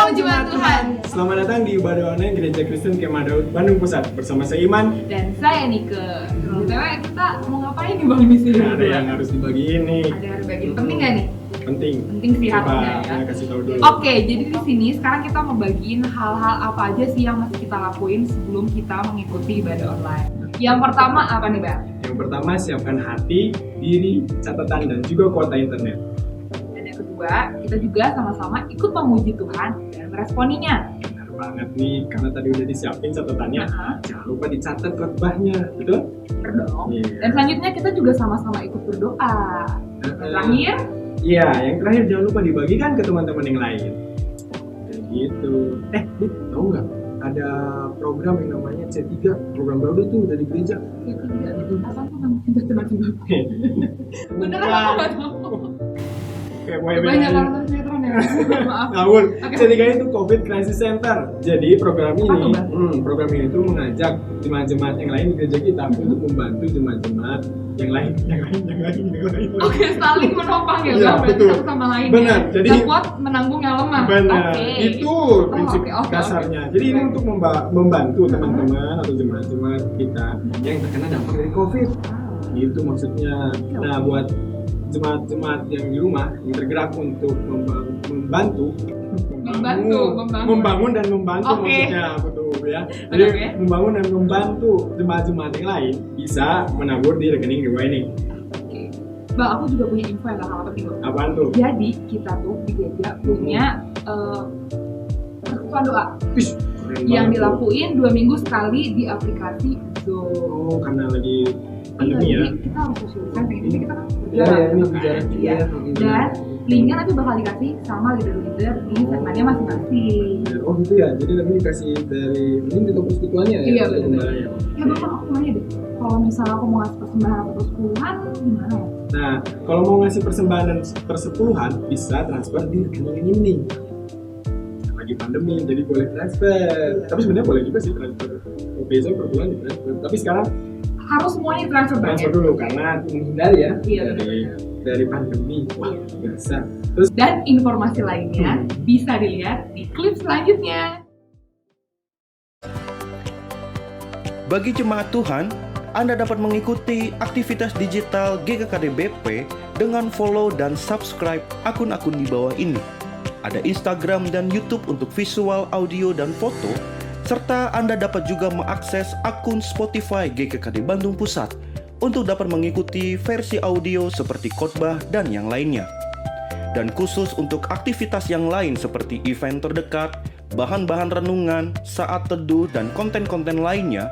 Shalom Jemaat Tuhan. Selamat datang di ibadah online Gereja Kristen Kemah Daud Bandung Pusat bersama saya Iman dan saya Nike. BTW kita mau ngapain nih Bang di sini? Ada yang harus dibagiin nih. Ada yang harus bagiin. Penting nggak nih? Penting. Penting sih harusnya ya. Kasih tahu dulu. Oke, jadi di sini sekarang kita mau bagiin hal-hal apa aja sih yang mesti kita lakuin sebelum kita mengikuti ibadah online. Yang pertama apa nih Bang? Yang pertama siapkan hati, diri, catatan dan juga kuota internet. Dan yang kedua, kita juga sama-sama ikut memuji Tuhan dan meresponinya. Benar banget nih, karena tadi udah disiapin catatannya. Jangan lupa dicatat khotbahnya, betul? Dong. Iya. Dan selanjutnya kita juga sama-sama ikut berdoa. Dan terakhir, iya, yang terakhir jangan lupa dibagikan ke teman-teman yang lain. Kayak gitu. Nih, tahu nggak? Ada program yang namanya C3, program baru tuh dari gereja. apa tuh Bang? Coba. Beneran aku nggak tahu. Kayak Banyak nonton sinetron ya. Maaf. Ngawur. Oke. C3 itu COVID Crisis Center. Jadi program Apa tuh, ini, Bang? program ini tuh mengajak jemaat-jemaat yang lain di gereja kita untuk membantu jemaat-jemaat yang lain. Oke, saling menopang ya, Iya, Bang. Berarti betul. satu sama lain. Benar, Ya. jadi- Yang kuat menanggung yang lemah. Benar, Oke. itu prinsip oke. dasarnya. Jadi ini untuk membantu teman-teman atau jemaat-jemaat kita yang terkena dampak dari COVID. Itu maksudnya. Nah, buat jemaat-jemaat yang di rumah yang tergerak untuk membangun dan membantu Oke. maksudnya betul ya. Jadi Oke. membangun dan membantu jemaat-jemaat yang lain bisa menabur di rekening dewa ini. Oke. Bang, aku juga punya info yang hal penting loh. Apaan tuh? Jadi kita tuh di gereja punya persekutuan doa Wih, keren yang banget tuh. dilakuin 2 minggu sekali di aplikasi Zoom. Oh, karena lagi pandemi ya. Jadi kita harus sosialisasi. Ini kita kan Iya, ini kan? bicara Iya. Dan linknya nanti bakal dikasih sama leader-leader di segmennya masing-masing. Oh gitu ya, jadi nanti dikasih dari mungkin kita persekutuannya ya? Iya, betul. Pembalanya. Ya Bapak, aku nanya deh, kalau misalnya aku mau ngasih persembahan atau persepuluhan, gimana ya? Nah, kalau mau ngasih persembahan dan persepuluhan bisa transfer di rekening ini. Lagi pandemi, jadi boleh transfer. Tapi sebenarnya boleh juga sih transfer. Biasanya per bulan di transfer. Tapi sekarang Harus semuanya transfer transfer banget. dulu karena menghindari ya Iya, dari pandemi. Wah, Iya. biasa. Terus Dan informasi lainnya bisa dilihat di klip selanjutnya. Bagi jemaat Tuhan, Anda dapat mengikuti aktivitas digital GKKD BP dengan follow dan subscribe akun-akun di bawah ini. Ada Instagram dan YouTube untuk visual, audio, dan foto, serta Anda dapat juga mengakses akun Spotify GKKD Bandung Pusat untuk dapat mengikuti versi audio seperti khotbah dan yang lainnya. Dan khusus untuk aktivitas yang lain seperti event terdekat, bahan-bahan renungan, saat teduh, dan konten-konten lainnya,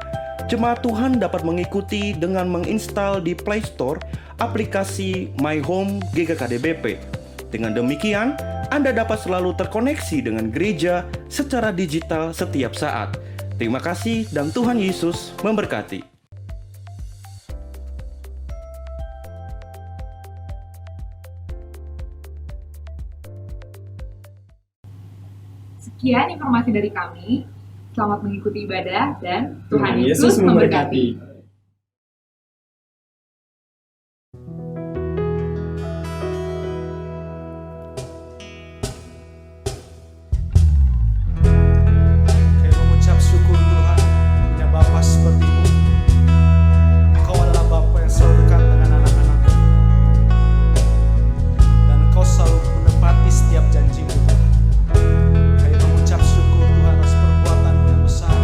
jemaat Tuhan dapat mengikuti dengan menginstal di Play Store aplikasi My Home GKKD BP. Dengan demikian, Anda dapat selalu terkoneksi dengan gereja secara digital setiap saat. Terima kasih dan Tuhan Yesus memberkati. Sekian informasi dari kami. Selamat mengikuti ibadah dan Tuhan Yesus memberkati. Kami mengucap syukur Tuhan punya Bapa seperti-Mu. Engkau adalah Bapa yang selalu dekat dengan anak-anak-Mu. Dan Engkau selalu menepati setiap janji-Mu Tuhan. Kami mengucap syukur Tuhan atas perbuatan-Mu yang besar.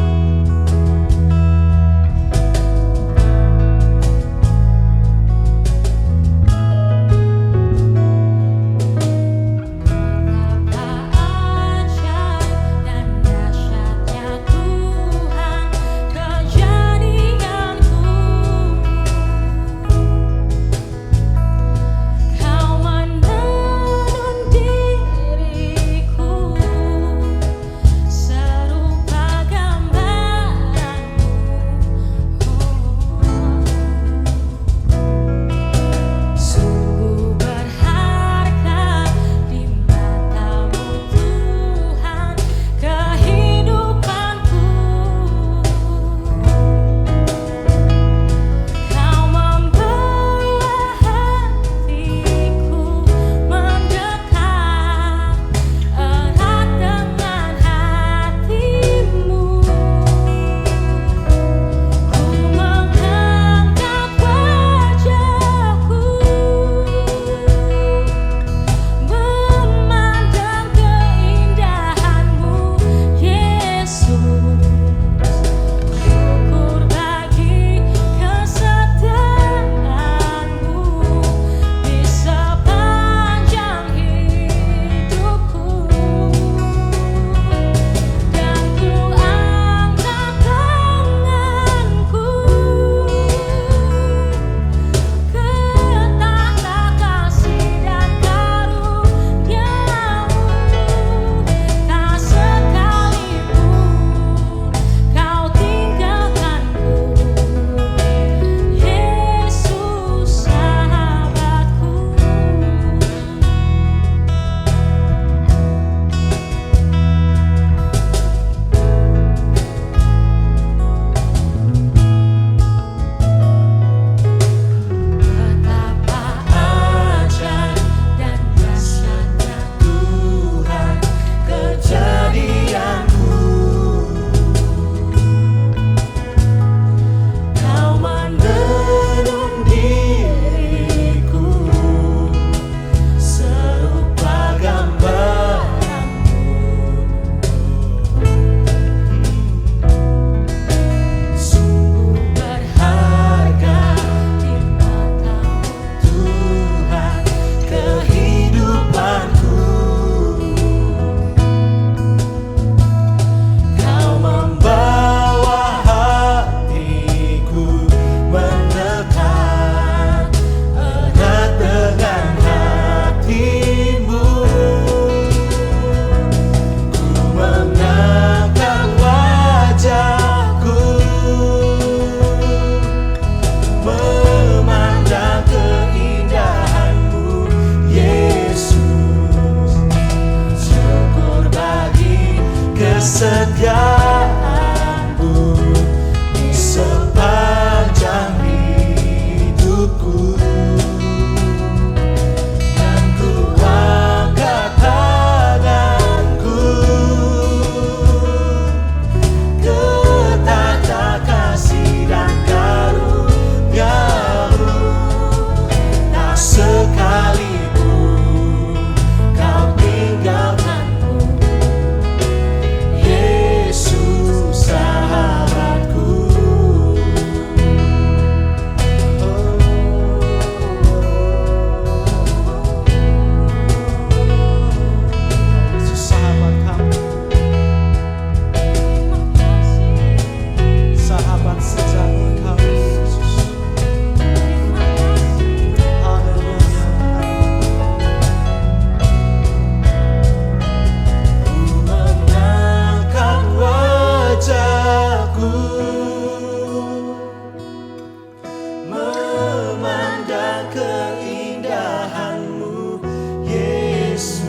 keindahan-Mu, Yesus.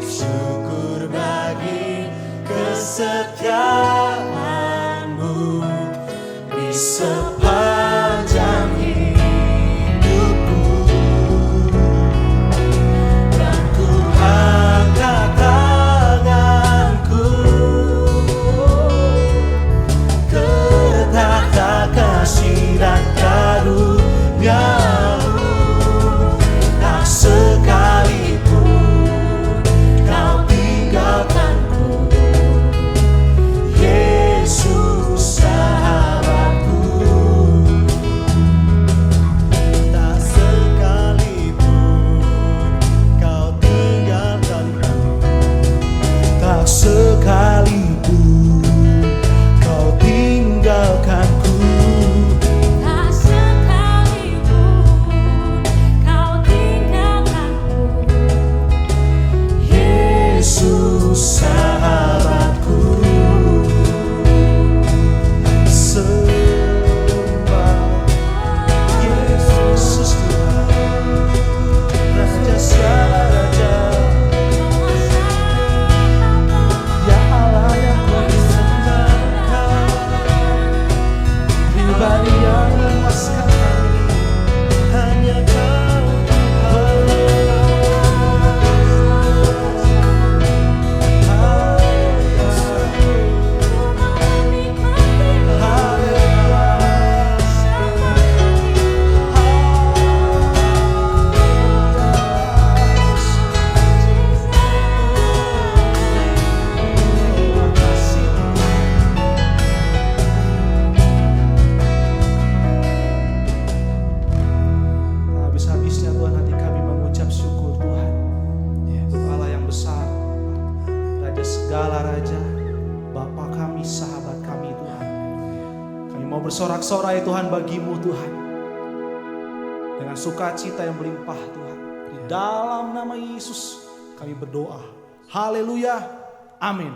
Syukur bagi kesetiaan-Mu di sepanjang hidupku. Dan ku angkat tanganku ke tahta kasih dan karunia-Mu. Tak sekalipun Kau tinggalkanku, Yesus sahabatku. Tak sekalipun Kau tinggalkanku, tak sekalipun Kau tinggalkanku. Tak sekalipun Kau tinggalkanku, Yesus sahabatku. Sembah Yesus Tuhan, Raja segala raja, ya Allah yang kusenangkan. Pribadi yang memuaskan kami, hanya Kau Tuhan. Habis-habisnya Tuhan hati kami mengucap syukur Tuhan. Allah yang besar, Raja segala raja, Bapa kami, sahabat kami Tuhan. Kami mau bersorak-sorai Tuhan bagimu Tuhan, dengan sukacita yang melimpah Tuhan. Di dalam nama Yesus kami berdoa. Haleluya. Amin.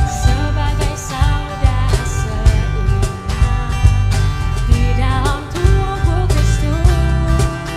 sebagai saudara seiman di dalam tubuh Kristus.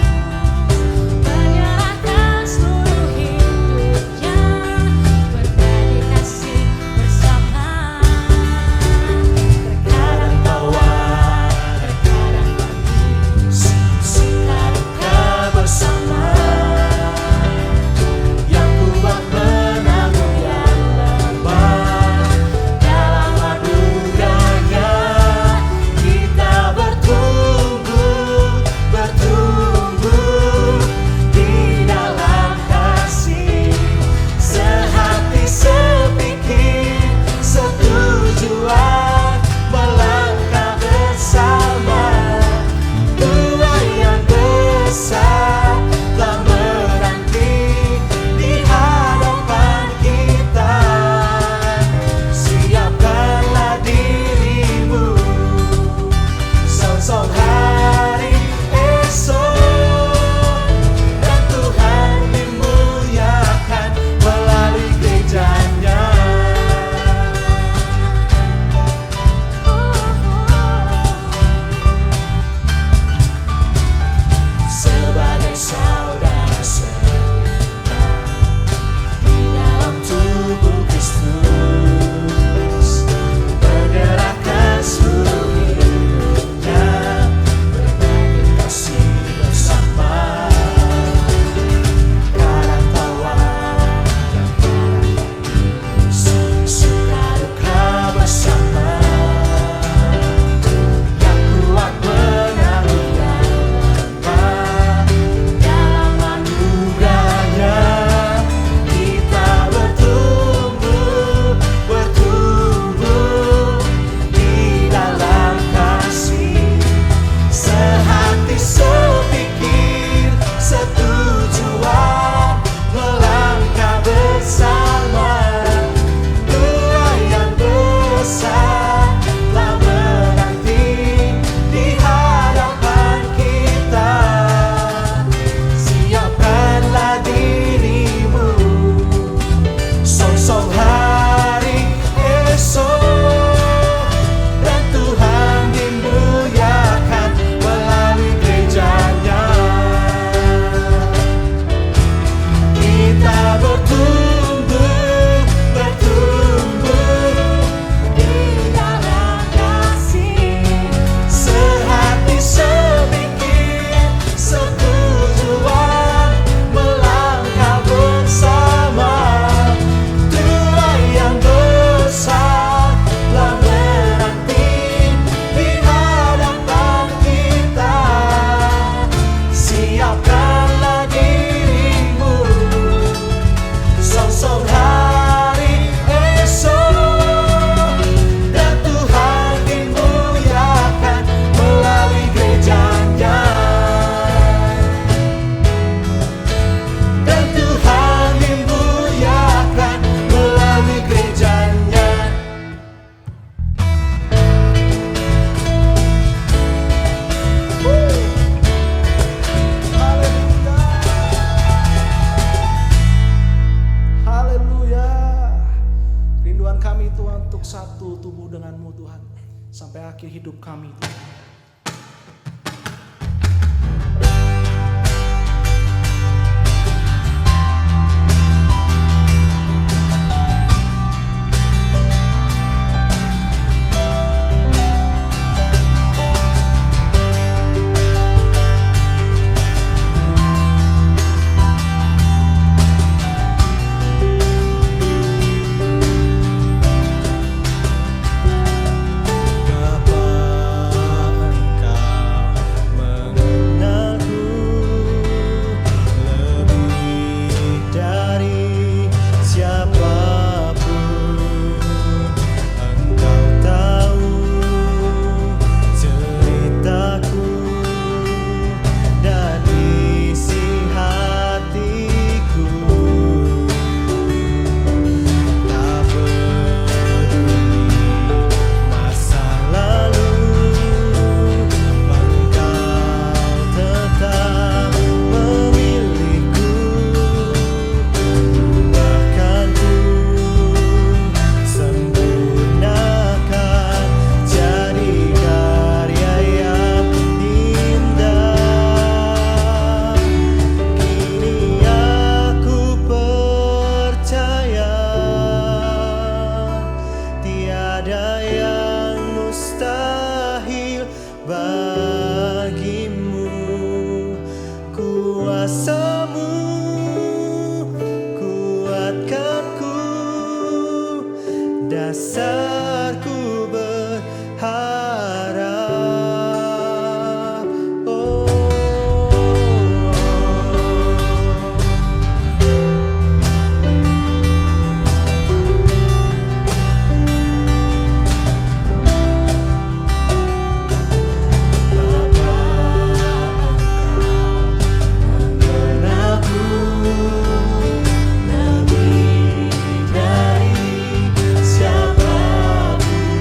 Kerinduan kami Tuhan untuk satu tubuh dengan-Mu Tuhan sampai akhir hidup kami Tuhan. Dasarku berharap, oh. Bapa, Engkau mengenalku lebih dari siapapun.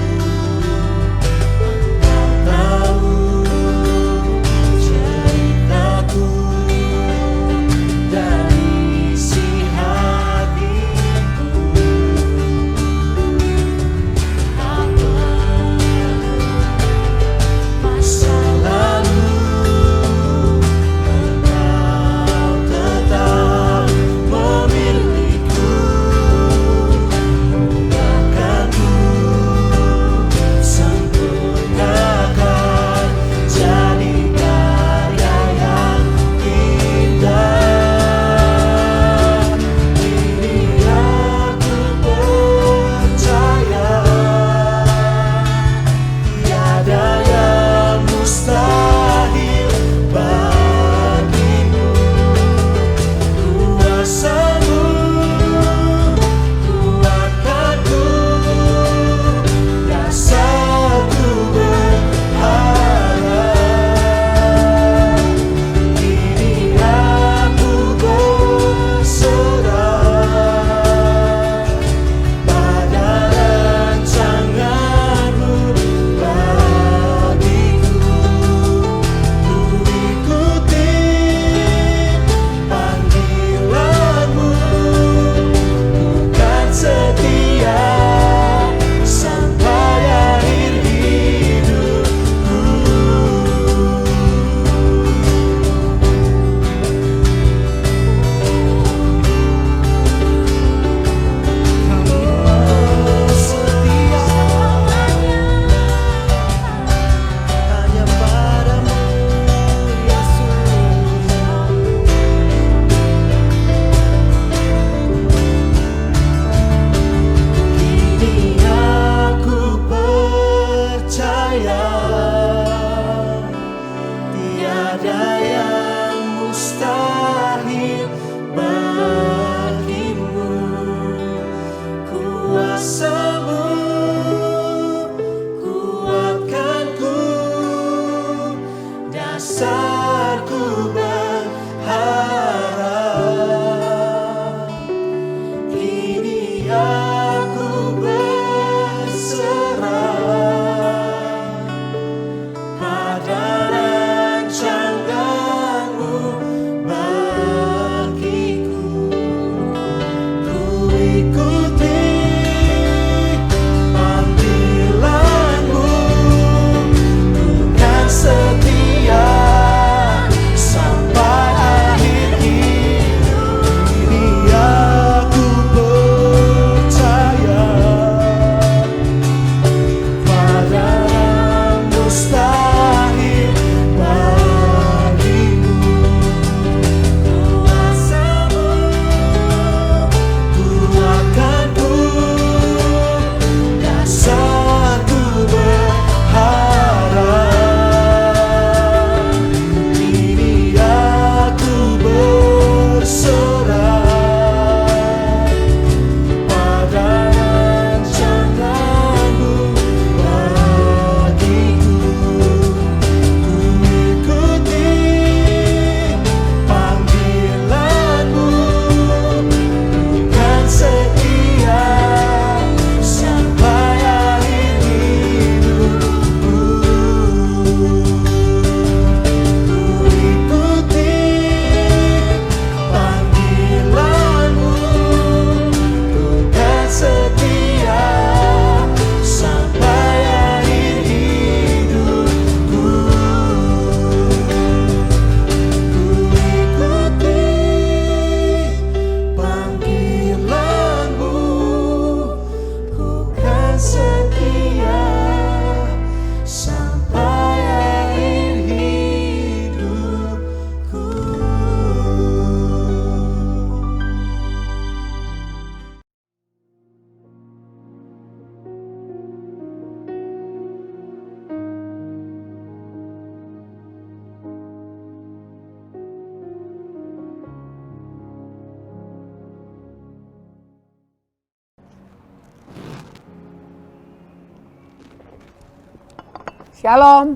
Shalom,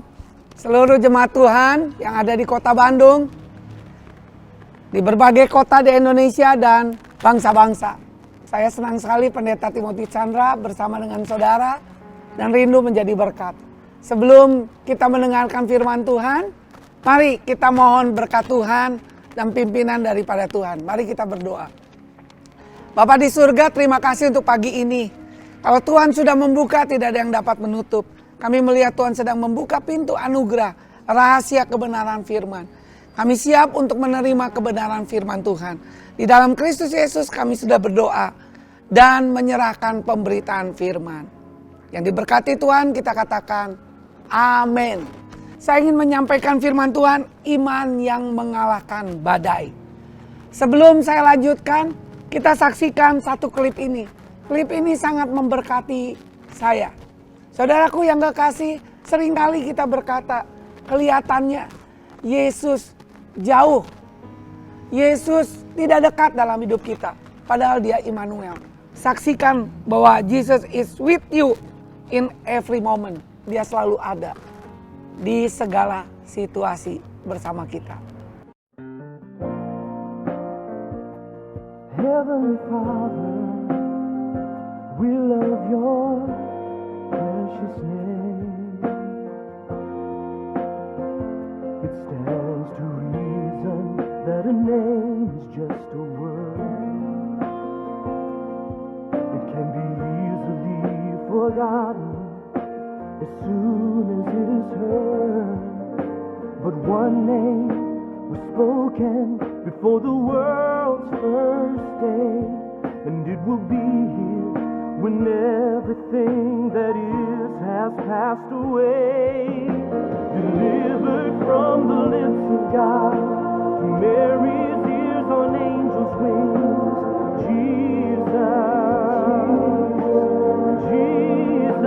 seluruh jemaat Tuhan yang ada di kota Bandung, di berbagai kota di Indonesia dan bangsa-bangsa. Saya senang sekali Pendeta Timothy Chandra bersama dengan saudara dan rindu menjadi berkat. Sebelum kita mendengarkan firman Tuhan, mari kita mohon berkat Tuhan dan pimpinan daripada Tuhan. Mari kita berdoa. Bapa di surga, terima kasih untuk pagi ini. Kalau Tuhan sudah membuka, tidak ada yang dapat menutup. Kami melihat Tuhan sedang membuka pintu anugerah, rahasia kebenaran firman. Kami siap untuk menerima kebenaran firman Tuhan. Di dalam Kristus Yesus kami sudah berdoa dan menyerahkan pemberitaan firman. Yang diberkati Tuhan kita katakan amin. Saya ingin menyampaikan firman Tuhan, iman yang mengalahkan badai. Sebelum saya lanjutkan, kita saksikan satu klip ini. Klip ini sangat memberkati saya. Saudaraku yang kekasih, seringkali kita berkata, kelihatannya Yesus jauh. Yesus tidak dekat dalam hidup kita. Padahal dia Immanuel. Saksikan bahwa Jesus is with you in every moment. Dia selalu ada di segala situasi bersama kita. Heavenly Father, we love your precious name. It stands to reason that a name is just a word. It can be easily forgotten as soon as it is heard. But one name was spoken before the world's first day, and it will be here when everything that is has passed away. Delivered from the lips of God to Mary's ears on angels' wings. Jesus, Jesus,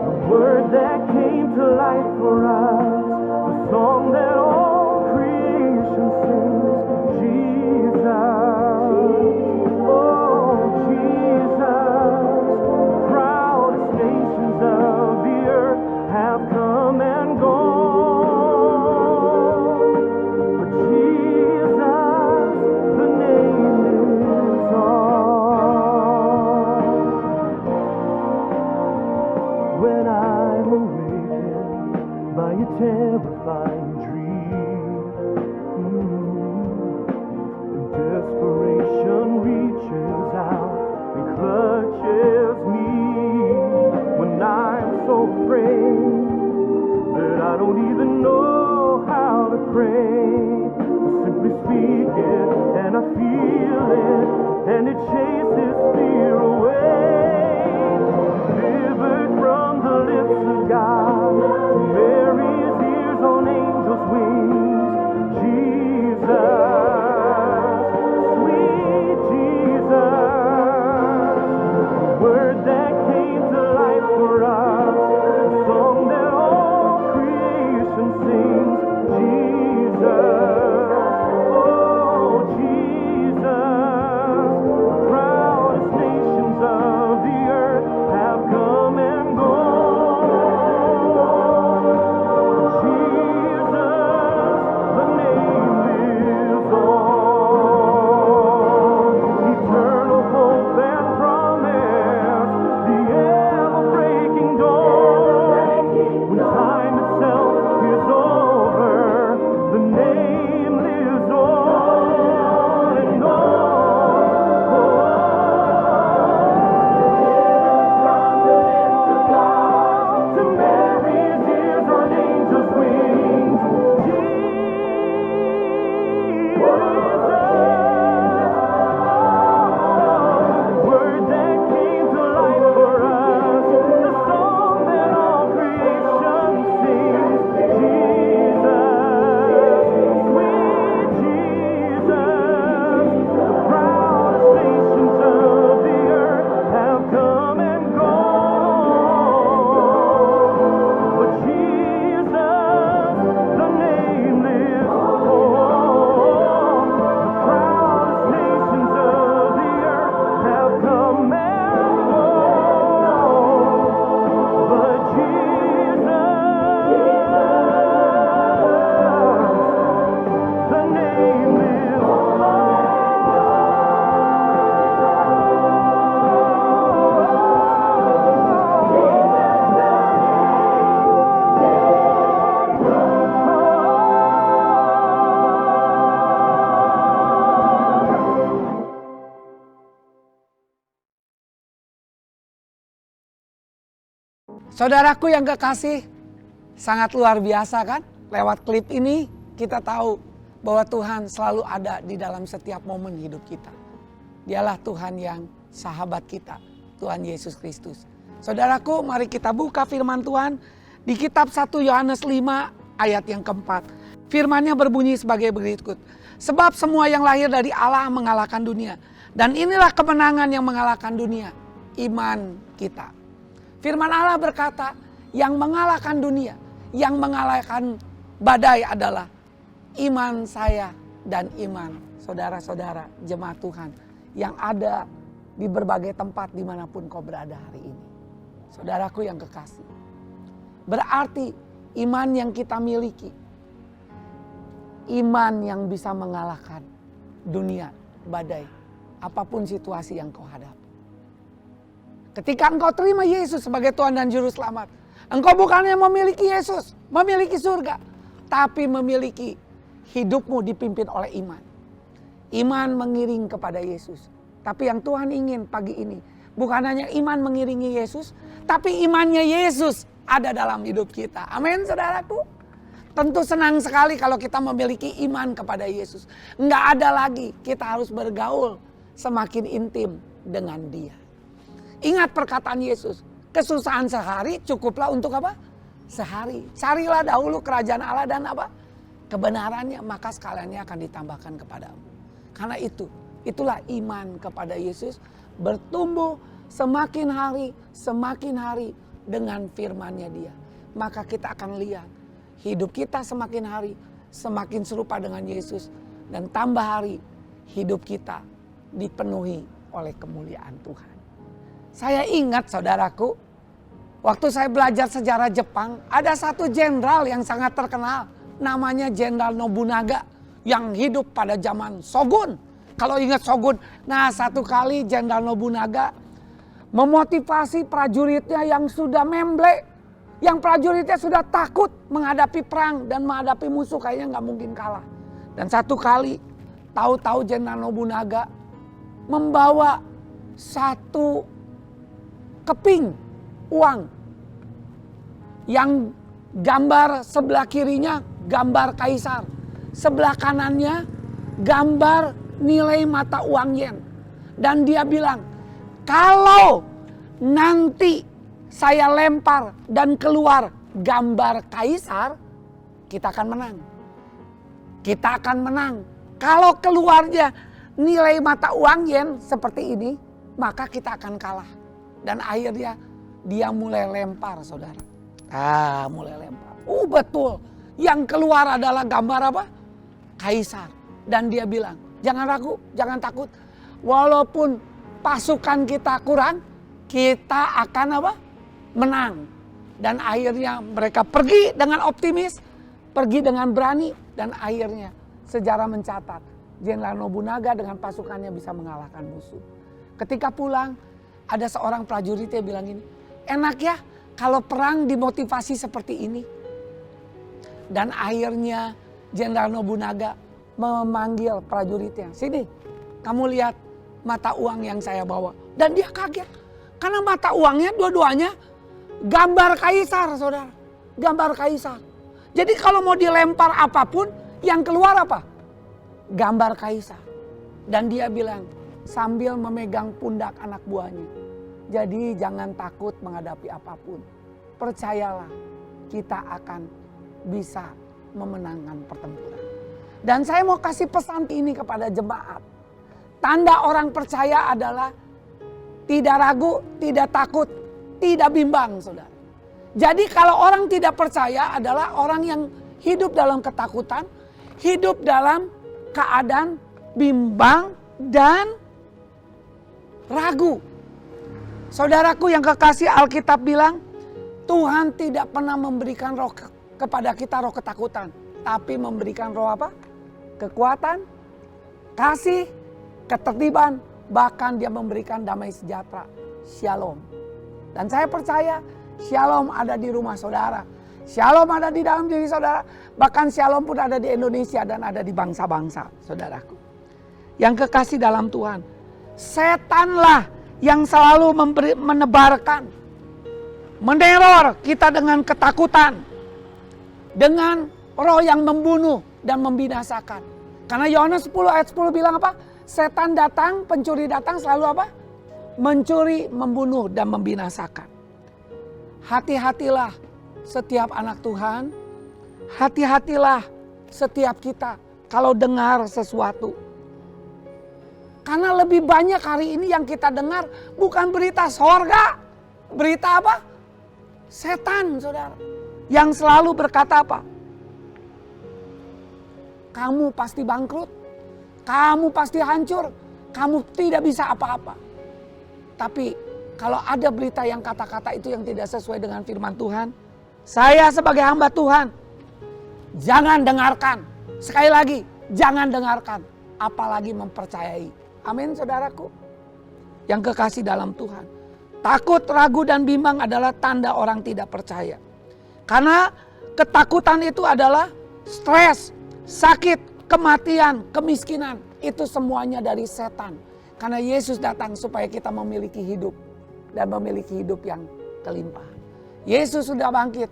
the word that came to life for us, the song that all creation sings. Jesus, oh Jesus, the proudest nations of the earth have come and gone, but Jesus, the name lives on. When I'm awakened by a terrifying dream, and desperation reaches out and clutches me, when I'm so afraid that I don't even know how to pray, I simply speak it and I feel it, and it chases fear away. Delivered from the lips of God to Mary's ears on angels' wings. Jesus, sweet Jesus, the word that came to life for us, the song that all creation sings. Jesus, oh Jesus, the proud Saudaraku yang kekasih, sangat luar biasa kan? Lewat klip ini kita tahu bahwa Tuhan selalu ada di dalam setiap momen hidup kita. Dialah Tuhan yang sahabat kita, Tuhan Yesus Kristus. Saudaraku, mari kita buka firman Tuhan di kitab 1 Yohanes 5 ayat yang keempat. Firman-Nya berbunyi sebagai berikut. Sebab semua yang lahir dari Allah mengalahkan dunia. Dan inilah kemenangan yang mengalahkan dunia, iman kita. Firman Allah berkata, yang mengalahkan dunia, yang mengalahkan badai adalah iman saya dan iman saudara-saudara jemaat Tuhan yang ada di berbagai tempat dimanapun kau berada hari ini. Saudaraku yang kekasih, berarti iman yang kita miliki, iman yang bisa mengalahkan dunia, badai, apapun situasi yang kau hadapi. Ketika engkau terima Yesus sebagai Tuhan dan Juru Selamat, engkau bukannya memiliki Yesus, memiliki surga, tapi memiliki hidupmu dipimpin oleh iman. Iman mengiring kepada Yesus. Tapi yang Tuhan ingin pagi ini, bukan hanya iman mengiringi Yesus, tapi imannya Yesus ada dalam hidup kita. Amin, saudaraku. Tentu senang sekali kalau kita memiliki iman kepada Yesus. Enggak ada lagi kita harus bergaul semakin intim dengan Dia. Ingat perkataan Yesus, kesusahan sehari cukuplah untuk apa? Sehari. Carilah dahulu kerajaan Allah dan apa? Kebenarannya, maka sekaliannya akan ditambahkan kepadamu. Karena itulah iman kepada Yesus bertumbuh semakin hari dengan firman-Nya Dia. Maka kita akan lihat hidup kita semakin hari semakin serupa dengan Yesus, dan tambah hari hidup kita dipenuhi oleh kemuliaan Tuhan. Saya ingat saudaraku, waktu saya belajar sejarah Jepang, ada satu jenderal yang sangat terkenal, namanya Jenderal Nobunaga, yang hidup pada zaman Shogun. Kalau ingat Shogun, nah satu kali Jenderal Nobunaga memotivasi prajuritnya yang sudah memble, yang prajuritnya sudah takut menghadapi perang dan menghadapi musuh, kayaknya nggak mungkin kalah. Dan satu kali, tahu-tahu Jenderal Nobunaga membawa satu keping uang yang gambar sebelah kirinya gambar kaisar, sebelah kanannya gambar nilai mata uang yen. Dan dia bilang, kalau nanti saya lempar dan keluar gambar kaisar, kita akan menang. Kita akan menang. Kalau keluarnya nilai mata uang yen seperti ini, maka kita akan kalah. Dan akhirnya dia mulai lempar, saudara. Mulai lempar. Betul. Yang keluar adalah gambar apa? Kaisar. Dan dia bilang, jangan ragu, jangan takut. Walaupun pasukan kita kurang, kita akan apa? Menang. Dan akhirnya mereka pergi dengan optimis, pergi dengan berani, dan akhirnya sejarah mencatat Jenderal Nobunaga dengan pasukannya bisa mengalahkan musuh. Ketika pulang, ada seorang prajurit yang bilang ini, enak ya kalau perang dimotivasi seperti ini. Dan akhirnya Jenderal Nobunaga memanggil prajuritnya, sini kamu lihat mata uang yang saya bawa. Dan dia kaget, karena mata uangnya dua-duanya gambar kaisar, saudara. Gambar kaisar. Jadi kalau mau dilempar apapun, yang keluar apa? Gambar kaisar. Dan dia bilang sambil memegang pundak anak buahnya, jadi jangan takut menghadapi apapun. Percayalah, kita akan bisa memenangkan pertempuran. Dan saya mau kasih pesan ini kepada jemaat. Tanda orang percaya adalah tidak ragu, tidak takut, tidak bimbang, saudara. Jadi kalau orang tidak percaya adalah orang yang hidup dalam ketakutan, hidup dalam keadaan bimbang dan ragu. Saudaraku yang kekasih, Alkitab bilang Tuhan tidak pernah memberikan roh kepada kita roh ketakutan, tapi memberikan roh apa? Kekuatan, kasih, ketertiban, bahkan dia memberikan damai sejahtera, shalom. Dan saya percaya shalom ada di rumah saudara, shalom ada di dalam diri saudara, bahkan shalom pun ada di Indonesia dan ada di bangsa-bangsa, saudaraku. Yang kekasih dalam Tuhan, setanlah yang selalu menebarkan meneror kita dengan ketakutan, dengan roh yang membunuh dan membinasakan. Karena Yohanes 10 ayat 10 bilang apa? Setan datang, pencuri datang selalu apa? Mencuri, membunuh dan membinasakan. Hati-hatilah setiap anak Tuhan, hati-hatilah setiap kita kalau dengar sesuatu. Karena lebih banyak hari ini yang kita dengar bukan berita sorga, berita apa? Setan, saudara. Yang selalu berkata apa? Kamu pasti bangkrut, kamu pasti hancur, kamu tidak bisa apa-apa. Tapi kalau ada berita yang kata-kata itu yang tidak sesuai dengan firman Tuhan, saya sebagai hamba Tuhan, jangan dengarkan. Sekali lagi, jangan dengarkan, apalagi mempercayai. Amin, saudaraku. Yang kekasih dalam Tuhan. Takut, ragu, dan bimbang adalah tanda orang tidak percaya. Karena ketakutan itu adalah stres, sakit, kematian, kemiskinan. Itu semuanya dari setan. Karena Yesus datang supaya kita memiliki hidup. Dan memiliki hidup yang kelimpahan. Yesus sudah bangkit.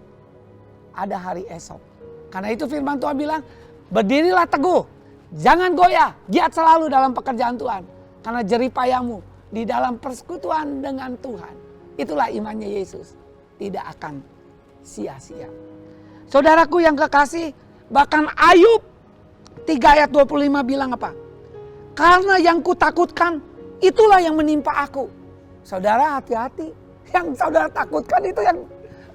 Ada hari esok. Karena itu firman Tuhan bilang, berdirilah teguh. Jangan goyah, giat selalu dalam pekerjaan Tuhan. Karena jeripayamu di dalam persekutuan dengan Tuhan. Itulah imannya Yesus. Tidak akan sia-sia. Saudaraku yang kekasih, bahkan Ayub 3 ayat 25 bilang apa? Karena yang kutakutkan, itulah yang menimpa aku. Saudara hati-hati. Yang saudara takutkan itu yang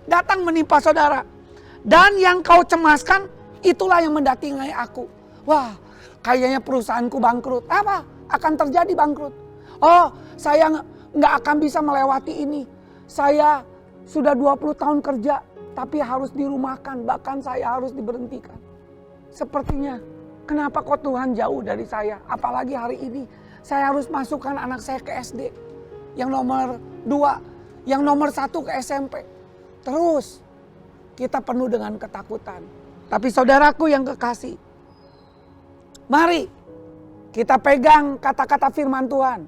datang menimpa saudara. Dan yang kau cemaskan, itulah yang mendatangi aku. Wah, kayaknya perusahaanku bangkrut. Apa? Akan terjadi bangkrut. Oh, saya nggak akan bisa melewati ini. Saya sudah 20 tahun kerja, tapi harus dirumahkan. Bahkan saya harus diberhentikan. Sepertinya, kenapa kok Tuhan jauh dari saya? Apalagi hari ini, saya harus masukkan anak saya ke SD. Yang nomor 2, yang nomor 1 ke SMP. Terus, kita penuh dengan ketakutan. Tapi saudaraku yang kekasih, mari kita pegang kata-kata firman Tuhan.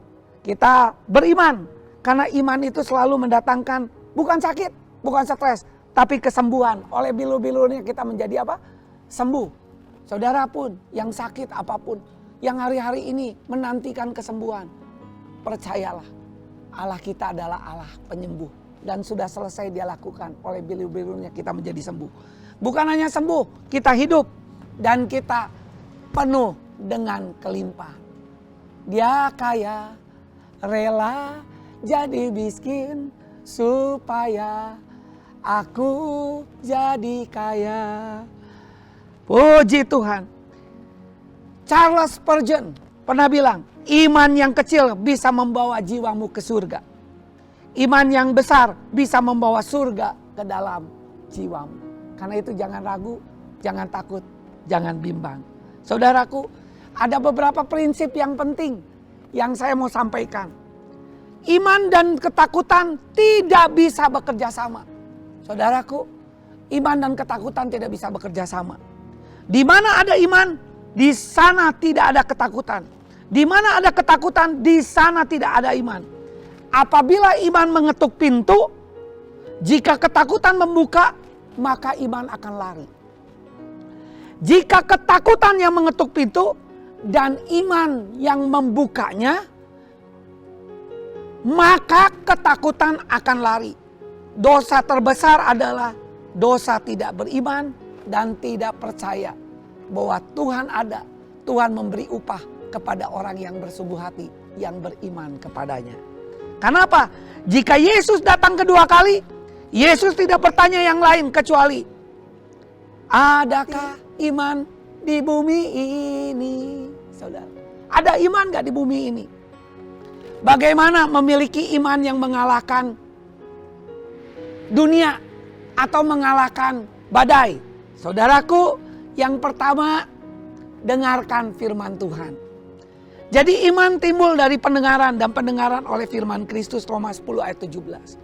Kita beriman. Karena iman itu selalu mendatangkan bukan sakit, bukan stres, tapi kesembuhan. Oleh bilu-bilunya kita menjadi apa? Sembuh. Saudara pun yang sakit apapun, yang hari-hari ini menantikan kesembuhan, percayalah, Allah kita adalah Allah penyembuh. Dan sudah selesai dia lakukan, oleh bilu-bilunya kita menjadi sembuh. Bukan hanya sembuh, kita hidup dan kita penuh dengan kelimpahan. Dia kaya, rela jadi miskin supaya aku jadi kaya. Puji Tuhan. Charles Spurgeon pernah bilang, iman yang kecil bisa membawa jiwamu ke surga. Iman yang besar bisa membawa surga ke dalam jiwamu. Karena itu jangan ragu, jangan takut, jangan bimbang. Saudaraku, ada beberapa prinsip yang penting yang saya mau sampaikan. Iman dan ketakutan tidak bisa bekerja sama. Saudaraku, iman dan ketakutan tidak bisa bekerja sama. Di mana ada iman, di sana tidak ada ketakutan. Di mana ada ketakutan, di sana tidak ada iman. Apabila iman mengetuk pintu, jika ketakutan membuka, maka iman akan lari. Jika ketakutan yang mengetuk pintu dan iman yang membukanya, maka ketakutan akan lari. Dosa terbesar adalah dosa tidak beriman dan tidak percaya bahwa Tuhan ada. Tuhan memberi upah kepada orang yang bersungguh hati, yang beriman kepadanya. Kenapa? Jika Yesus datang kedua kali, Yesus tidak bertanya yang lain kecuali, adakah iman di bumi ini? Saudara, ada iman gak di bumi ini? Bagaimana memiliki iman yang mengalahkan dunia atau mengalahkan badai? Saudaraku, yang pertama, dengarkan firman Tuhan. Jadi iman timbul dari pendengaran dan pendengaran oleh firman Kristus, Roma 10 ayat 17.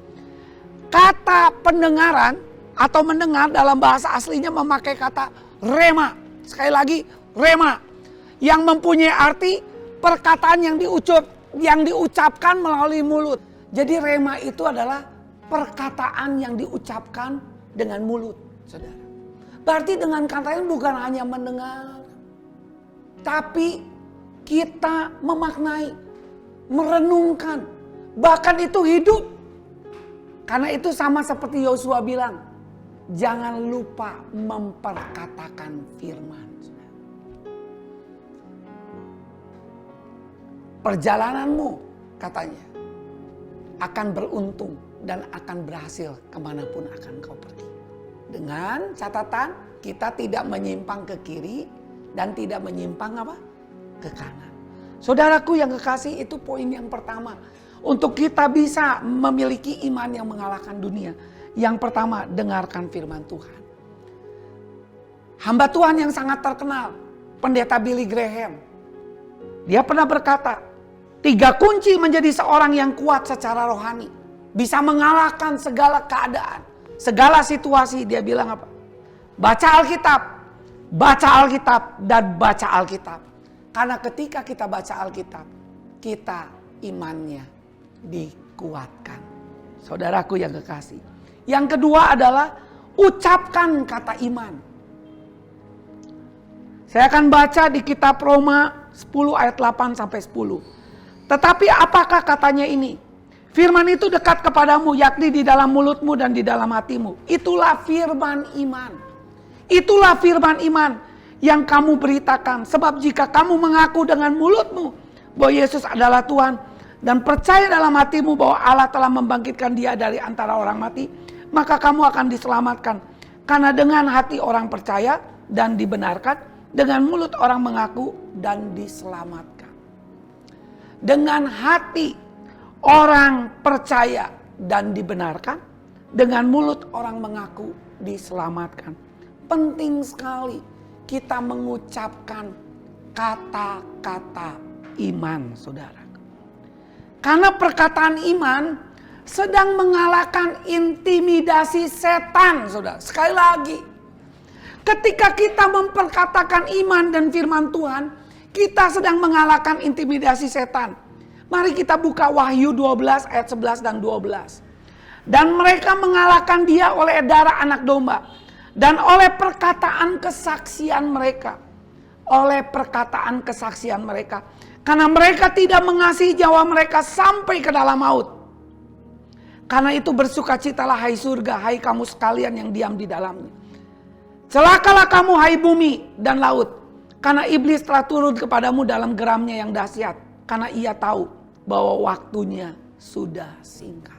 Kata pendengaran atau mendengar dalam bahasa aslinya memakai kata rema. Sekali lagi, rema. Yang mempunyai arti perkataan yang diucapkan melalui mulut. Jadi rema itu adalah perkataan yang diucapkan dengan mulut, saudara. Berarti dengan kata lain bukan hanya mendengar, tapi kita memaknai, merenungkan, bahkan itu hidup. Karena itu sama seperti Yosua bilang, jangan lupa memperkatakan firman. Perjalananmu, katanya, akan beruntung dan akan berhasil kemanapun akan kau pergi. Dengan catatan kita tidak menyimpang ke kiri dan tidak menyimpang apa? Ke kanan. Saudaraku yang kekasih, itu poin yang pertama. Untuk kita bisa memiliki iman yang mengalahkan dunia. Yang pertama, dengarkan firman Tuhan. Hamba Tuhan yang sangat terkenal, Pendeta Billy Graham. Dia pernah berkata, 3 kunci menjadi seorang yang kuat secara rohani. Bisa mengalahkan segala keadaan, segala situasi. Dia bilang apa? Baca Alkitab, dan baca Alkitab. Karena ketika kita baca Alkitab, kita imannya dikuatkan. Saudaraku yang kekasih. Yang kedua adalah ucapkan kata iman. Saya akan baca di kitab Roma 10 ayat 8 sampai 10. Tetapi apakah katanya ini? Firman itu dekat kepadamu, yakni di dalam mulutmu dan di dalam hatimu. Itulah firman iman. Itulah firman iman yang kamu beritakan. Sebab jika kamu mengaku dengan mulutmu bahwa Yesus adalah Tuhan dan percaya dalam hatimu bahwa Allah telah membangkitkan dia dari antara orang mati, maka kamu akan diselamatkan. Karena dengan hati orang percaya dan dibenarkan, dengan mulut orang mengaku dan diselamatkan. Dengan hati orang percaya dan dibenarkan, dengan mulut orang mengaku diselamatkan. Penting sekali kita mengucapkan kata-kata iman, saudara. Karena perkataan iman sedang mengalahkan intimidasi setan, saudara. Sekali lagi, ketika kita memperkatakan iman dan firman Tuhan, kita sedang mengalahkan intimidasi setan. Mari kita buka Wahyu 12 ayat 11 dan 12. Dan mereka mengalahkan dia oleh darah anak domba dan oleh perkataan kesaksian mereka. Oleh perkataan kesaksian mereka. Karena mereka tidak mengasihi nyawa mereka sampai ke dalam maut. Karena itu bersukacitalah hai surga, hai kamu sekalian yang diam di dalamnya. Celakalah kamu hai bumi dan laut. Karena iblis telah turun kepadamu dalam geramnya yang dahsyat. Karena ia tahu bahwa waktunya sudah singkat.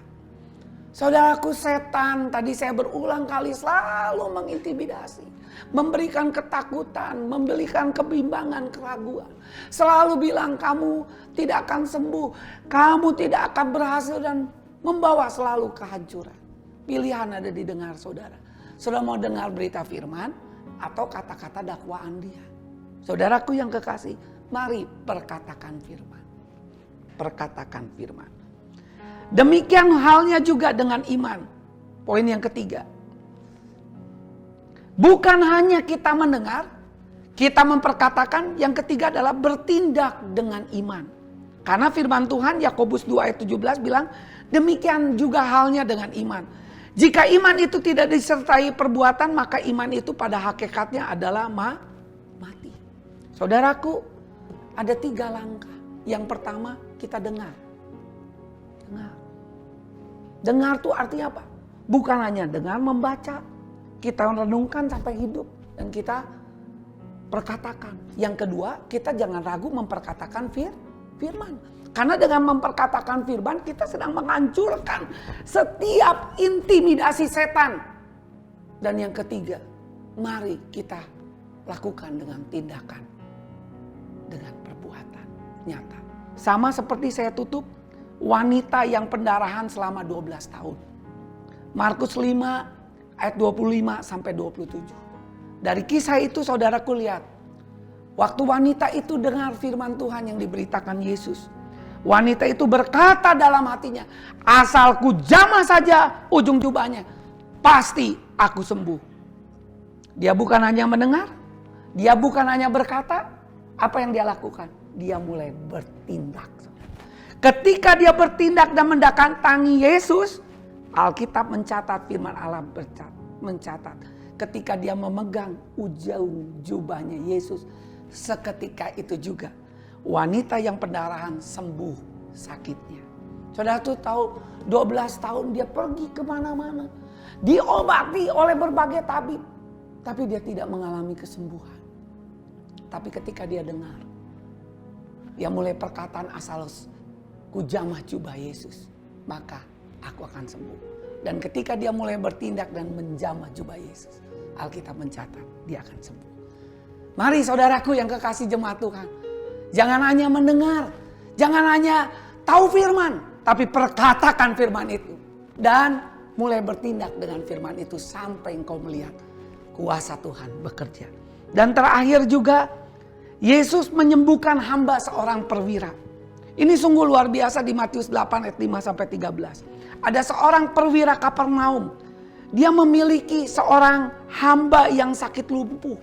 Saudaraku, setan tadi saya berulang kali selalu mengintimidasi. Memberikan ketakutan, memberikan kebimbangan, keraguan. Selalu bilang kamu tidak akan sembuh. Kamu tidak akan berhasil dan membawa selalu kehancuran. Pilihan ada di dengar saudara. Saudara mau dengar berita firman atau kata-kata dakwaan dia. Saudaraku yang kekasih, mari perkatakan firman. Perkatakan firman. Demikian halnya juga dengan iman. Poin yang ketiga. Bukan hanya kita mendengar, kita memperkatakan. Yang ketiga adalah bertindak dengan iman. Karena firman Tuhan Yakobus 2 ayat 17 bilang, demikian juga halnya dengan iman. Jika iman itu tidak disertai perbuatan, maka iman itu pada hakikatnya adalah mati. Saudaraku, ada 3 langkah. Yang pertama, kita dengar. Dengar itu artinya apa? Bukan hanya dengar, membaca. Kita renungkan sampai hidup. Dan kita perkatakan. Yang kedua, kita jangan ragu memperkatakan firman. Karena dengan memperkatakan firman, kita sedang menghancurkan setiap intimidasi setan. Dan yang ketiga, mari kita lakukan dengan tindakan. Dengan perbuatan nyata. Sama seperti saya tutup, wanita yang pendarahan selama 12 tahun. Markus 5 ayat 25 sampai 27. Dari kisah itu saudaraku lihat. Waktu wanita itu dengar firman Tuhan yang diberitakan Yesus. Wanita itu berkata dalam hatinya, asalku jamah saja ujung jubahnya, pasti aku sembuh. Dia bukan hanya mendengar, dia bukan hanya berkata, apa yang dia lakukan? Dia mulai bertindak. Ketika dia bertindak dan mendatangi Yesus, Alkitab mencatat, firman Allah mencatat. Ketika dia memegang ujung jubahnya Yesus, seketika itu juga wanita yang pendarahan sembuh sakitnya. Saudara tuh tahu 12 tahun dia pergi kemana-mana. Diobati oleh berbagai tabib. Tapi dia tidak mengalami kesembuhan. Tapi ketika dia dengar, dia mulai perkataan asal kujamah jubah Yesus, maka aku akan sembuh. Dan ketika dia mulai bertindak dan menjamah jubah Yesus, Alkitab mencatat dia akan sembuh. Mari saudaraku yang kekasih jemaat Tuhan, jangan hanya mendengar, jangan hanya tahu firman, tapi perkatakan firman itu. Dan mulai bertindak dengan firman itu sampai engkau melihat kuasa Tuhan bekerja. Dan terakhir juga, Yesus menyembuhkan hamba seorang perwira. Ini sungguh luar biasa di Matius 8 ayat 5-13. Ada seorang perwira Kapernaum. Dia memiliki seorang hamba yang sakit lumpuh.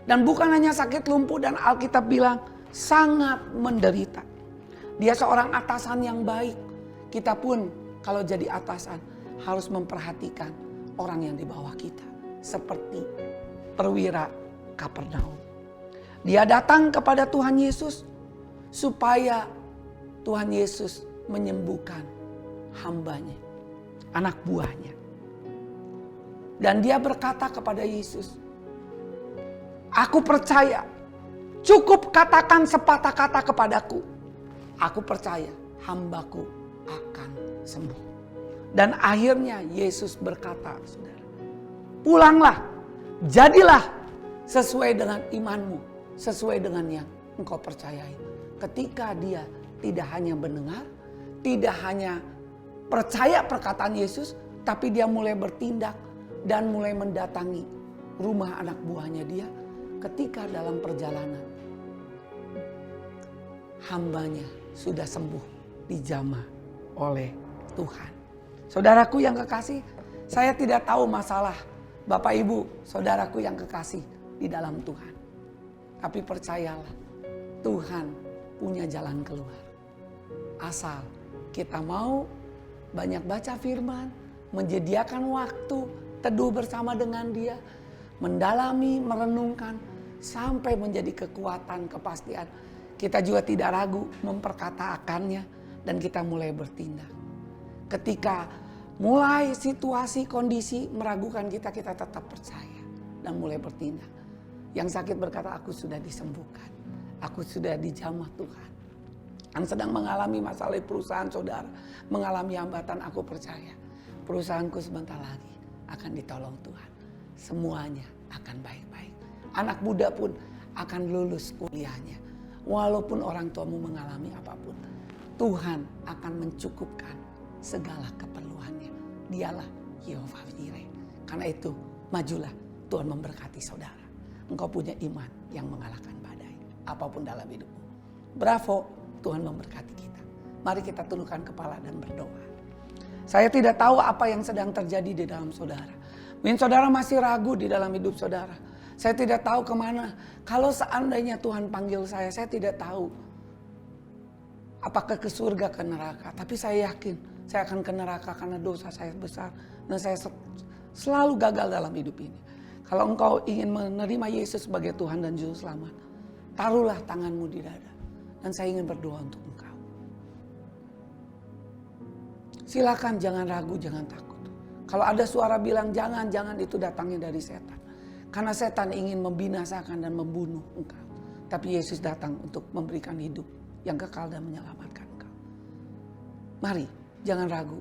Dan bukan hanya sakit lumpuh, dan Alkitab bilang sangat menderita. Dia seorang atasan yang baik. Kita pun kalau jadi atasan harus memperhatikan orang yang di bawah kita. Seperti perwira Kapernaum. Dia datang kepada Tuhan Yesus supaya Tuhan Yesus menyembuhkan hambanya, anak buahnya. Dan dia berkata kepada Yesus, aku percaya, cukup katakan sepatah kata kepadaku. Aku percaya hambaku akan sembuh. Dan akhirnya Yesus berkata, saudara, pulanglah, jadilah sesuai dengan imanmu, sesuai dengan yang engkau percayai. Ketika dia tidak hanya mendengar, tidak hanya percaya perkataan Yesus, tapi dia mulai bertindak dan mulai mendatangi rumah anak buahnya dia. Ketika dalam perjalanan, hambanya sudah sembuh, dijamah oleh Tuhan. Saudaraku yang kekasih, saya tidak tahu masalah Bapak Ibu, saudaraku yang kekasih di dalam Tuhan. Tapi percayalah, Tuhan punya jalan keluar. Asal kita mau banyak baca firman, menyediakan waktu, teduh bersama dengan Dia, mendalami, merenungkan, sampai menjadi kekuatan, kepastian. Kita juga tidak ragu memperkatakannya dan kita mulai bertindak. Ketika mulai situasi, kondisi meragukan kita, kita tetap percaya dan mulai bertindak. Yang sakit berkata, aku sudah disembuhkan. Aku sudah dijamah Tuhan. Yang sedang mengalami masalah perusahaan saudara, mengalami hambatan, aku percaya perusahaanku sebentar lagi akan ditolong Tuhan. Semuanya akan baik-baik. Anak muda pun akan lulus kuliahnya. Walaupun orang tuamu mengalami apapun, Tuhan akan mencukupkan segala keperluannya. Dialah Yehova Jireh. Karena itu, majulah, Tuhan memberkati saudara. Engkau punya iman yang mengalahkan badai. Apapun dalam hidupmu. Bravo, Tuhan memberkati kita. Mari kita tundukkan kepala dan berdoa. Saya tidak tahu apa yang sedang terjadi di dalam saudara. Mungkin saudara masih ragu di dalam hidup saudara. Saya tidak tahu kemana. Kalau seandainya Tuhan panggil saya tidak tahu. Apakah ke surga, ke neraka. Tapi saya yakin saya akan ke neraka karena dosa saya besar. Dan saya selalu gagal dalam hidup ini. Kalau engkau ingin menerima Yesus sebagai Tuhan dan Juru Selamat, taruhlah tanganmu di dada. Dan saya ingin berdoa untuk engkau. Silakan, jangan ragu, jangan takut. Kalau ada suara bilang jangan itu datangnya dari setan. Karena setan ingin membinasakan dan membunuh engkau. Tapi Yesus datang untuk memberikan hidup yang kekal dan menyelamatkan engkau. Mari, jangan ragu.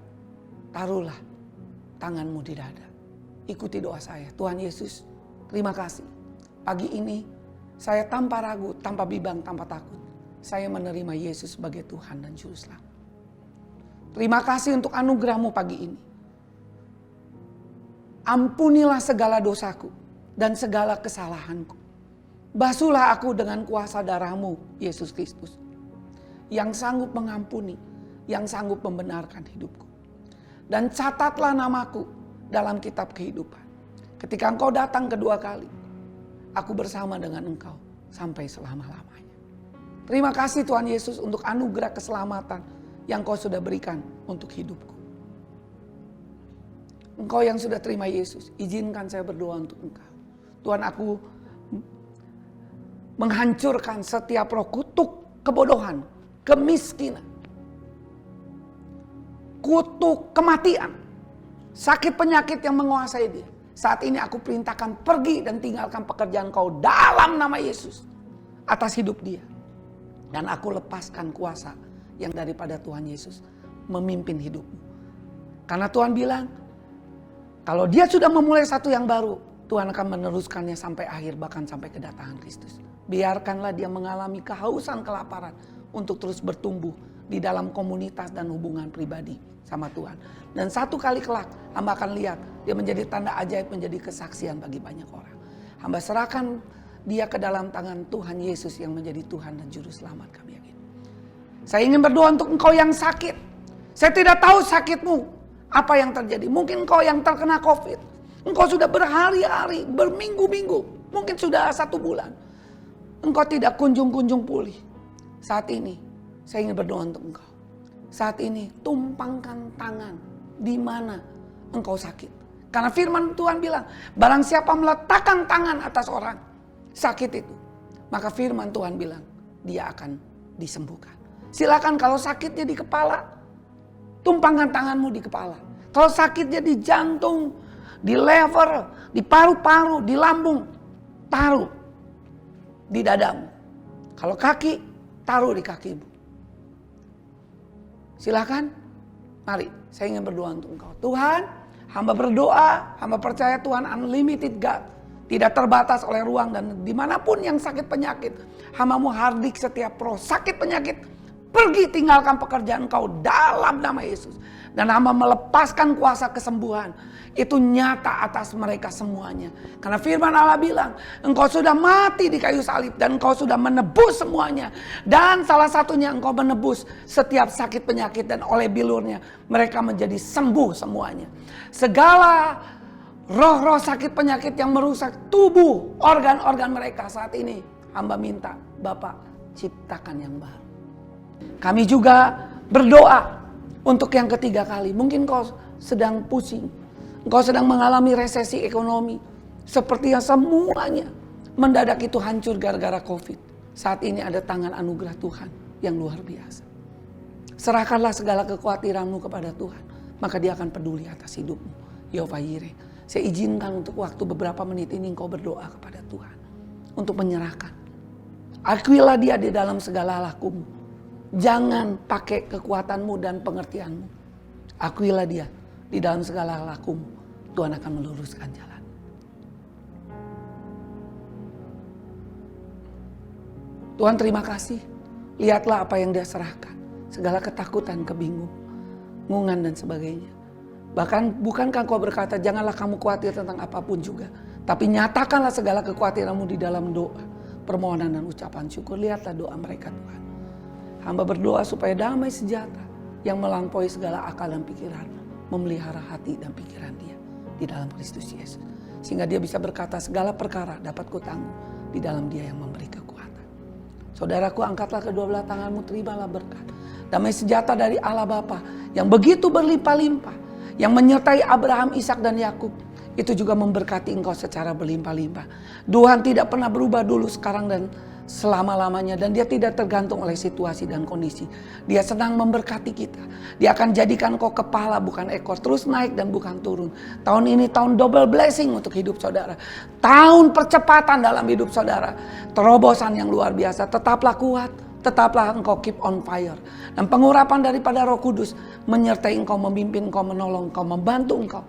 Taruhlah tanganmu di dada. Ikuti doa saya. Tuhan Yesus, terima kasih. Pagi ini saya tanpa ragu, tanpa bimbang, tanpa takut. Saya menerima Yesus sebagai Tuhan dan Juru Selamat. Terima kasih untuk anugerah-Mu pagi ini. Ampunilah segala dosaku dan segala kesalahanku. Basuhlah aku dengan kuasa darah-Mu, Yesus Kristus. Yang sanggup mengampuni, yang sanggup membenarkan hidupku. Dan catatlah namaku dalam kitab kehidupan. Ketika Engkau datang kedua kali, aku bersama dengan Engkau sampai selama-lamanya. Terima kasih Tuhan Yesus untuk anugerah keselamatan yang Kau sudah berikan untuk hidupku. Engkau yang sudah terima Yesus, izinkan saya berdoa untuk Engkau. Tuhan, aku menghancurkan setiap roh kutuk kebodohan, kemiskinan, kutuk kematian, sakit penyakit yang menguasai dia. Saat ini aku perintahkan pergi dan tinggalkan pekerjaan kau dalam nama Yesus atas hidup dia. Dan aku lepaskan kuasa yang daripada Tuhan Yesus memimpin hidupmu. Karena Tuhan bilang, kalau dia sudah memulai satu yang baru, Tuhan akan meneruskannya sampai akhir, bahkan sampai kedatangan Kristus. Biarkanlah dia mengalami kehausan, kelaparan untuk terus bertumbuh di dalam komunitas dan hubungan pribadi sama Tuhan. Dan satu kali kelak, hamba akan lihat dia menjadi tanda ajaib, menjadi kesaksian bagi banyak orang. Hamba serahkan dia ke dalam tangan Tuhan Yesus yang menjadi Tuhan dan Juru Selamat kami yakin. Saya ingin berdoa untuk engkau yang sakit. Saya tidak tahu sakitmu apa yang terjadi. Mungkin engkau yang terkena COVID. Engkau sudah berhari-hari, berminggu-minggu, mungkin sudah 1 bulan. Engkau tidak kunjung-kunjung pulih. Saat ini saya ingin berdoa untuk engkau. Saat ini tumpangkan tangan di mana engkau sakit. Karena firman Tuhan bilang, barang siapa meletakkan tangan atas orang sakit itu, maka firman Tuhan bilang dia akan disembuhkan. Silakan kalau sakitnya di kepala, tumpangkan tanganmu di kepala. Kalau sakitnya di jantung, di lever, di paru-paru, di lambung, taruh di dadamu. Kalau kaki, taruh di kakimu. Silakan, mari saya ingin berdoa untuk engkau. Tuhan, hamba berdoa, hamba percaya Tuhan unlimited God. Tidak terbatas oleh ruang dan dimanapun yang sakit penyakit. Hambamu hardik setiap roh sakit penyakit. Pergi tinggalkan pekerjaan engkau dalam nama Yesus. Dan hamba melepaskan kuasa kesembuhan. Itu nyata atas mereka semuanya. Karena firman Allah bilang, engkau sudah mati di kayu salib dan engkau sudah menebus semuanya. Dan salah satunya engkau menebus setiap sakit penyakit dan oleh bilurnya mereka menjadi sembuh semuanya. Segala roh-roh sakit penyakit yang merusak tubuh, organ-organ mereka saat ini, hamba minta Bapak ciptakan yang baru. Kami juga berdoa untuk yang ketiga kali. Mungkin kau sedang pusing. Engkau sedang mengalami resesi ekonomi. Sepertinya semuanya mendadak itu hancur gara-gara COVID. Saat ini ada tangan anugerah Tuhan yang luar biasa. Serahkanlah segala kekhawatiranmu kepada Tuhan. Maka dia akan peduli atas hidupmu. Yehova Yireh. Saya izinkan untuk waktu beberapa menit ini engkau berdoa kepada Tuhan. Untuk menyerahkan. Akuilah dia di dalam segala lakumu. Jangan pakai kekuatanmu dan pengertianmu. Akuilah dia di dalam segala lakumu. Tuhan akan meluruskan jalan. Tuhan terima kasih. Lihatlah apa yang dia serahkan. Segala ketakutan, kebingungan dan sebagainya. Bahkan bukankah kau berkata janganlah kamu khawatir tentang apapun juga. Tapi nyatakanlah segala kekhawatiranmu di dalam doa. Permohonan dan ucapan syukur. Lihatlah doa mereka Tuhan. Hamba berdoa supaya damai sejahtera yang melampaui segala akal dan pikiran. Memelihara hati dan pikiran dia di dalam Kristus Yesus. Sehingga dia bisa berkata segala perkara dapat kutanggung di dalam dia yang memberi kekuatan. Saudaraku, angkatlah kedua belah tanganmu, terimalah berkat. Damai sejahtera dari Allah Bapa yang begitu berlimpah-limpah. Yang menyertai Abraham, Ishak dan Yakub. Itu juga memberkati engkau secara berlimpah-limpah. Tuhan tidak pernah berubah dulu, sekarang dan selama-lamanya. Dan dia tidak tergantung oleh situasi dan kondisi. Dia senang memberkati kita. Dia akan jadikan kau kepala bukan ekor. Terus naik dan bukan turun. Tahun ini tahun double blessing untuk hidup saudara. Tahun percepatan dalam hidup saudara. Terobosan yang luar biasa. Tetaplah kuat. Tetaplah engkau keep on fire. Dan pengurapan daripada Roh Kudus menyertai engkau, memimpin engkau, menolong engkau, membantu engkau.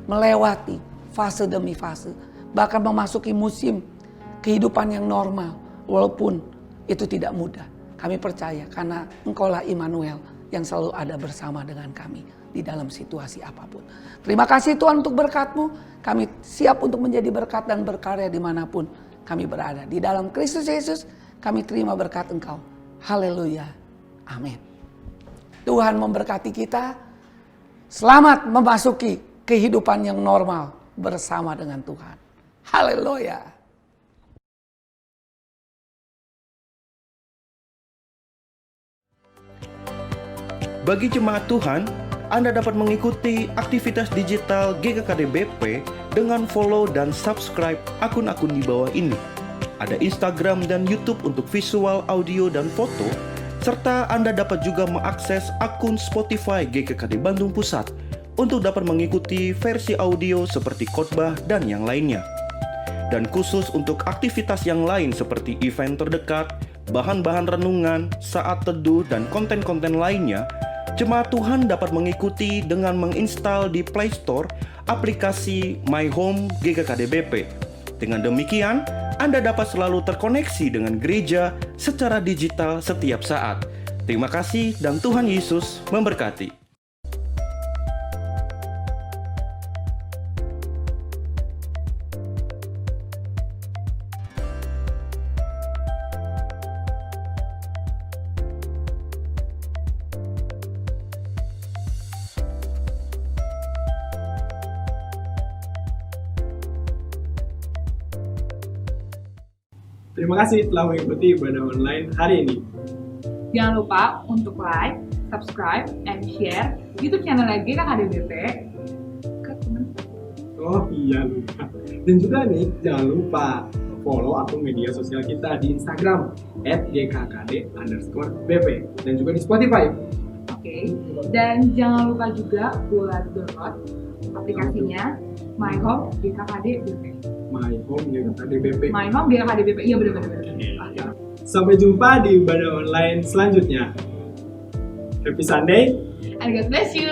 Melewati fase demi fase. Bahkan memasuki musim kehidupan yang normal. Walaupun itu tidak mudah. Kami percaya karena engkaulah Immanuel yang selalu ada bersama dengan kami di dalam situasi apapun. Terima kasih Tuhan untuk berkat-Mu. Kami siap untuk menjadi berkat dan berkarya dimanapun kami berada. Di dalam Kristus Yesus kami terima berkat Engkau. Haleluya. Amin. Tuhan memberkati kita. Selamat memasuki kehidupan yang normal bersama dengan Tuhan. Haleluya. Bagi jemaat Tuhan, Anda dapat mengikuti aktivitas digital GKKD BP dengan follow dan subscribe akun-akun di bawah ini. Ada Instagram dan YouTube untuk visual, audio, dan foto, serta Anda dapat juga mengakses akun Spotify GKKD Bandung Pusat untuk dapat mengikuti versi audio seperti khotbah dan yang lainnya. Dan khusus untuk aktivitas yang lain seperti event terdekat, bahan-bahan renungan, saat teduh, dan konten-konten lainnya, Jemaat Tuhan dapat mengikuti dengan menginstal di Play Store aplikasi My Home GKKD BP. Dengan demikian, Anda dapat selalu terkoneksi dengan gereja secara digital setiap saat. Terima kasih dan Tuhan Yesus memberkati. Terima kasih telah mengikuti ibadah online hari ini. Jangan lupa untuk like, subscribe, and share YouTube channel GKKD BP ke teman. Oh iya lupa. Dan juga nih jangan lupa follow akun media sosial kita di Instagram @gkkd_bp dan juga di Spotify. Oke. Dan jangan lupa juga buat download aplikasinya My Home GKKD BP. My Home GKKD BP. My Home GKKD BP. Iya benar. Oke. Sampai jumpa di ibadah online selanjutnya. Happy Sunday. And God bless you.